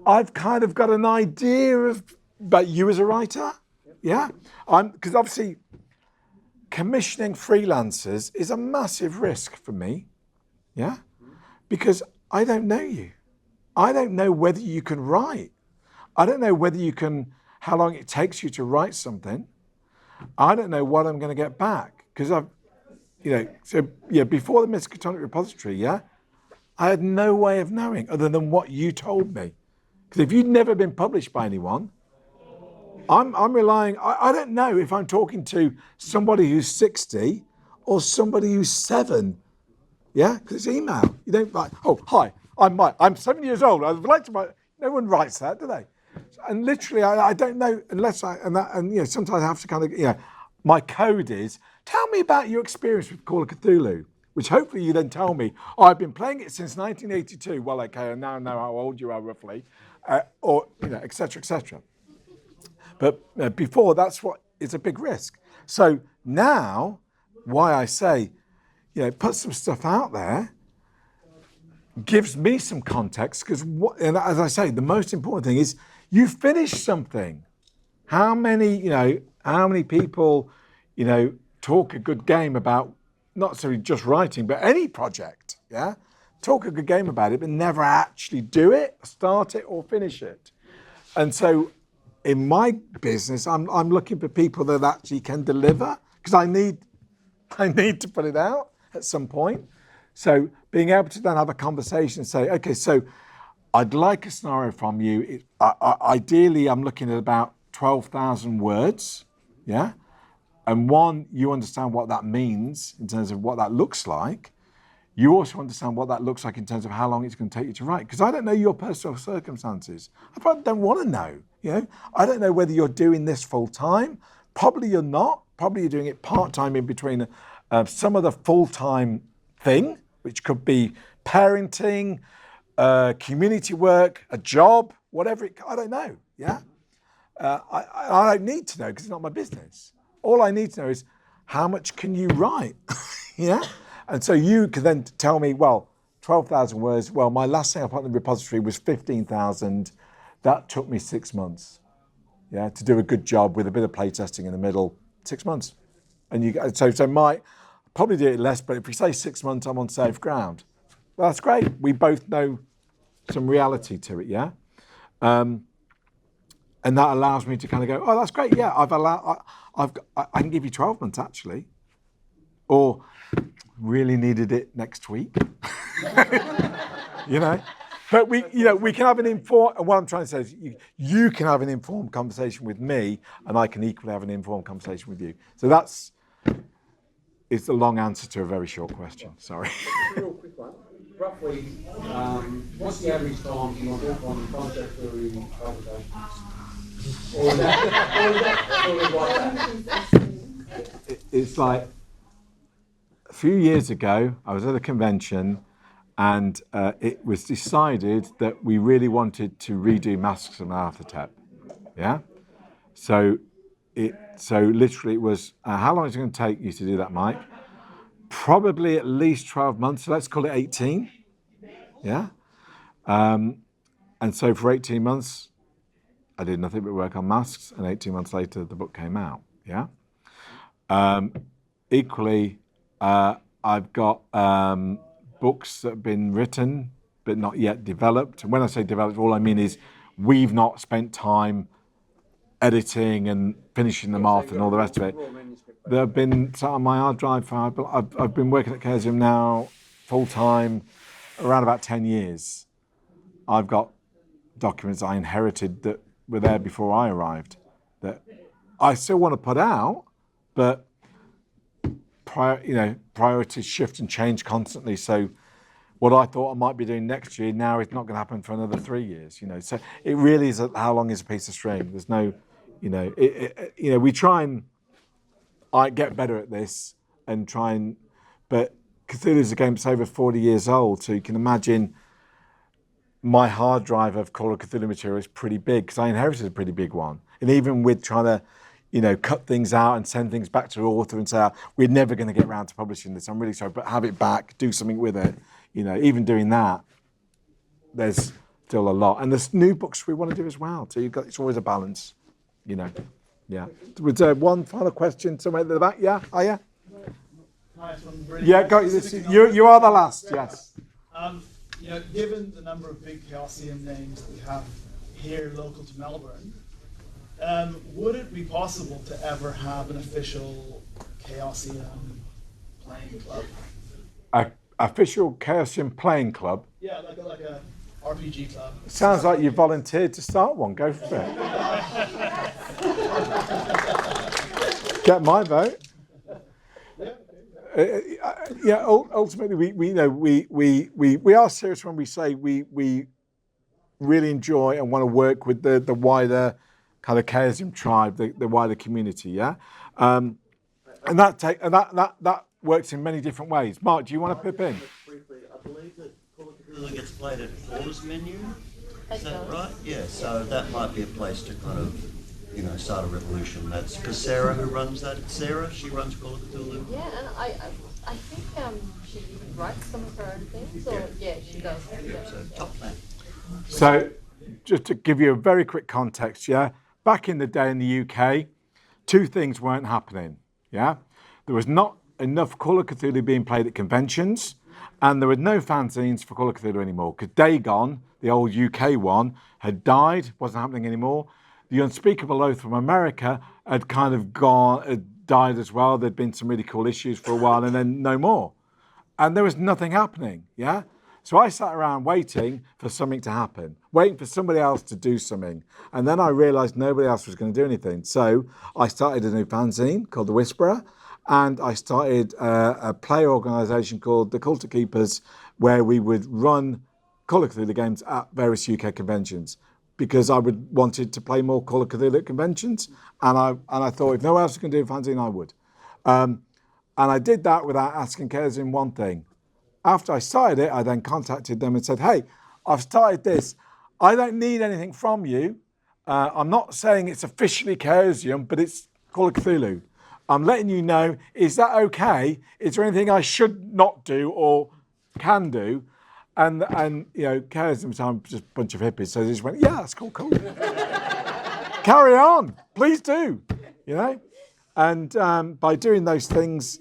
I've kind of got an idea about you as a writer. Yeah? Because obviously commissioning freelancers is a massive risk for me. Yeah? Because I don't know you. I don't know whether you can write. I don't know how long it takes you to write something. I don't know what I'm going to get back because before the Miskatonic repository, I had no way of knowing other than what you told me. Because if you'd never been published by anyone, I'm relying. I don't know if I'm talking to somebody who's 60 or somebody who's 7. Yeah, because it's email. You don't write. Oh, hi, I'm Mike. I'm 7 years old. I'd like to write. No one writes that, do they? And literally, I don't know unless sometimes I have to kind of, my code is, tell me about your experience with Call of Cthulhu, which hopefully you then tell me, I've been playing it since 1982. Well, okay, I now know how old you are roughly, et cetera, et cetera. But before, that's what is a big risk. So now, why I say, put some stuff out there, gives me some context, because and as I say, the most important thing is you finish something. How many people, talk a good game about not necessarily just writing, but any project, yeah? Talk a good game about it, but never actually do it, start it or finish it. And so in my business, I'm looking for people that actually can deliver, because I need to put it out at some point. So being able to then have a conversation and say, okay, so I'd like a scenario from you. Ideally, I'm looking at about 12,000 words, yeah? And one, you understand what that means in terms of what that looks like. You also understand what that looks like in terms of how long it's going to take you to write. Because I don't know your personal circumstances. I probably don't want to know, I don't know whether you're doing this full time. Probably you're not. Probably you're doing it part-time in between some of the full-time thing, which could be parenting, community work, a job, whatever I don't know, yeah? I don't need to know because it's not my business. All I need to know is how much can you write, yeah? And so you can then tell me, well, 12,000 words, well, my last thing I put in the repository was 15,000. That took me 6 months, yeah, to do a good job with a bit of playtesting in the middle, 6 months. And so might probably do it less, but if we say 6 months, I'm on safe ground. Well, that's great. We both know some reality to it, yeah? And that allows me to kind of go, oh, that's great. Yeah, I can give you 12 months actually, or really needed it next week, But we can have an informed. What I'm trying to say is, you can have an informed conversation with me, and I can equally have an informed conversation with you. So it's a long answer to a very short question. Sorry. Real quick one. Roughly, what's the average time from a book on concept to publication? Or is that It's like a few years ago, I was at a convention, and it was decided that we really wanted to redo Masks of Nyarlathotep. Yeah? So literally it was, how long is it going to take you to do that, Mike? Probably at least 12 months, so let's call it 18. Yeah? And so for 18 months, I did nothing but work on masks, and 18 months later, the book came out. Yeah. Equally, I've got books that have been written but not yet developed. And when I say developed, all I mean is we've not spent time editing and finishing them off and all the rest of it. They've been sat on my hard drive. I've been working at Chaosium now full time around about 10 years. I've got documents I inherited that were there before I arrived that I still want to put out, but priorities shift and change constantly. So what I thought I might be doing next year now is not going to happen for another 3 years. So it really is how long is a piece of string. There's no, we try and I get better at this and try and, but Cthulhu's a game that's over 40 years old, so you can imagine my hard drive of Call of Cthulhu material is pretty big because I inherited a pretty big one. And even with trying to, cut things out and send things back to the author and say, we're never going to get around to publishing this, I'm really sorry, but have it back, do something with it. Even doing that, there's still a lot. And there's new books we want to do as well. So it's always a balance, Yeah. Was there one final question somewhere at the back? Yeah? Oh, yeah? Hi, from British. Yeah, got you. You are the last, yes. Given the number of big Chaosium names that we have here local to Melbourne, would it be possible to ever have an official Chaosium playing club? Official Chaosium playing club? Yeah, like a RPG club. Sounds like you volunteered to start one. Go for it. Get my vote. Ultimately, we are serious when we say we really enjoy and want to work with the wider kind of Chaosium tribe, the wider community, yeah. And that works in many different ways. Mark, do you want to pip in? Briefly, I believe that Call of Cthulhu gets played at Fours menu. Is that right? Yeah. So that might be a place to kind of, start a revolution. That's because Sarah, who runs that, she runs Call of Cthulhu. Yeah, and I think she even writes some of her own things, or she does. Yeah, so top plan. So, just to give you a very quick context, back in the day in the UK, two things weren't happening, there was not enough Call of Cthulhu being played at conventions, and there were no fanzines for Call of Cthulhu anymore, because Dagon, the old UK one, had died, wasn't happening anymore. The Unspeakable Oath from America had kind of died as well. There'd been some really cool issues for a while, and then no more. And there was nothing happening, So I sat around waiting for something to happen, waiting for somebody else to do something. And then I realized nobody else was going to do anything. So I started a new fanzine called The Whisperer, and I started a play organisation called The Cultic Keepers, where we would run Call of Cthulhu games at various UK conventions, because I wanted to play more Call of Cthulhu at conventions. And I thought, if no one else can do a fanzine, I would. And I did that without asking Chaosium one thing. After I started it, I then contacted them and said, hey, I've started this. I don't need anything from you. I'm not saying it's officially Chaosium, but it's Call of Cthulhu. I'm letting you know, is that okay? Is there anything I should not do or can do? And Chaosium, I'm just a bunch of hippies, so they just went, yeah, that's cool. Carry on, please do, And by doing those things,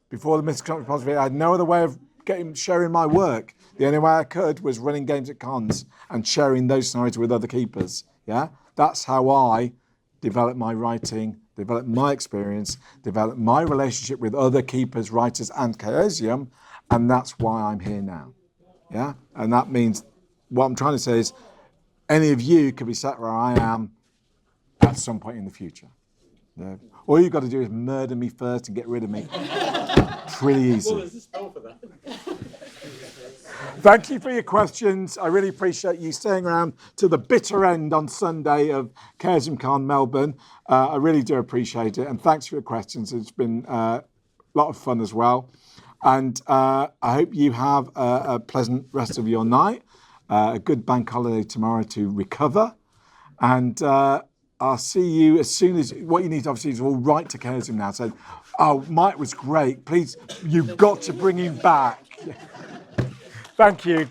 before the Mystical Responsibility, I had no other way of sharing my work. The only way I could was running games at cons and sharing those scenarios with other keepers. That's how I developed my writing, developed my experience, developed my relationship with other keepers, writers, and Chaosium, and that's why I'm here now. And that means what I'm trying to say is any of you could be sat where I am at some point in the future. All you've got to do is murder me first and get rid of me. Pretty easy. Well, there's a spell for that. Thank you for your questions. I really appreciate you staying around to the bitter end on Sunday of Chaosium Con Melbourne. I really do appreciate it. And thanks for your questions. It's been a lot of fun as well. And I hope you have a pleasant rest of your night, a good bank holiday tomorrow to recover. And I'll see you as soon as, what you need obviously is all write to Chaosium now. So, Mike was great. Please, you've got to bring him back. Thank you.